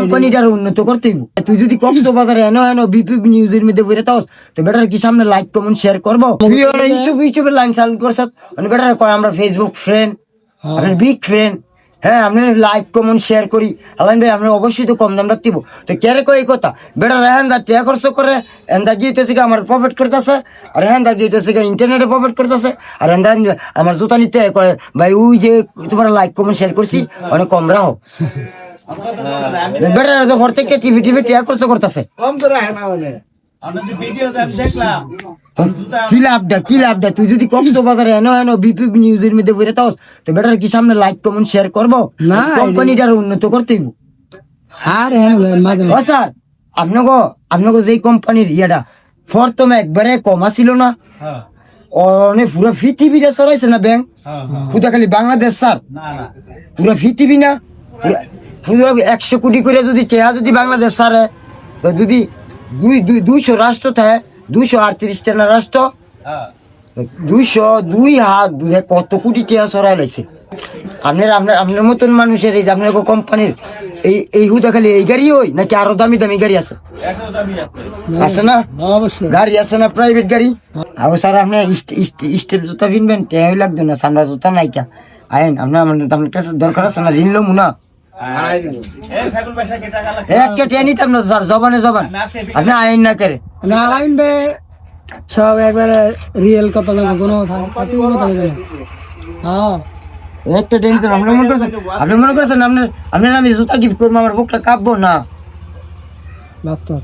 কোম্পানিটার উন্নত করতে হইব। তুই যদি কক্সবাজারে এনো এনো বিপি নিউজের মধ্যে বইরে তাস তো বেটার কি সামনে লাইক কমেন্ট শেয়ার করবো? তুই ওরা ইউটিউবের লাইন চালু করছ, মানে বেটার কয় আমরা ফেসবুক ফ্রেন্ড, আপনার বিগ ফ্রেন্ড। হ্যাঁ, আপনি লাইক কমেন্ট শেয়ার করি আলাইন ভাই, আমরা অবশ্যই তো কম দাম রাখতেইব। তো কেরে কয় এই কথা বেটার এহান্দা টিয়া খরচ করে, এন্দা গিয়েছে আমার প্রফিট করতেছে, আর এহান্দা গিয়েছে ইন্টারনেটে প্রফিট করতেছে, আর এন্দা আমার জুতা নিতে কয় ভাই ওই যে তোমার লাইক কমেন্ট শেয়ার করছি অনেক কম রাখো। বেটার তো প্রত্যেকটা টিভি টিয়া খরচ করতেছে। কি লাভটা তুই যদি কক্সবাজারে এনো এনো বিপি নিউজের মধ্যে বইরে তাস তো বেটার কি সামনে লাইক কমেন্ট শেয়ার করবো? কোম্পানিটার উন্নত করতে হইব। স্যার আপনাকে যে কোম্পানির ইয়াটা প্রথমে একবারে কমা ছিল না, অনেক পুরো পৃথিবীটা চলাইছে না ব্যাংক, পুরা খালি বাংলাদেশ স্যার, পুরো পৃথিবী না, পুরো 100 কোটি করে যদি টেহা যদি বাংলাদেশ স্যারে, তো যদি 200 রাষ্ট্র থাকে, 238টা না রাষ্ট্র, 202 হাত কত কোটি টেহা সরাই লাগছে। আপনার মতন মানুষের এই যে আপনার কোম্পানির এই হুদা খালি এই গাড়ি হই নাকি আরো দামি দামি গাড়ি আছে? আছে না গাড়ি, আছে না প্রাইভেট গাড়ি? আবার স্যার আপনি স্টেপ জুতা কিনবেন, টেহাই লাগবে না, সামরা জুতা নাইকা আইন আপনার কাছে দরকার আছে না, ঋণ লমু না একটা টেয়া নিতাম না স্যার, জবান আপনি আইন না করে না আলামিন ভাই সব একবারে রিয়েল কথা বলবো, কোনো কথা বলবো। হ্যাঁ একটা টেনশন আপনি মনে করছেন আপনার আমি জুতা গিফট করবো আমার বুকটা কাঁপবো না। বাস্তব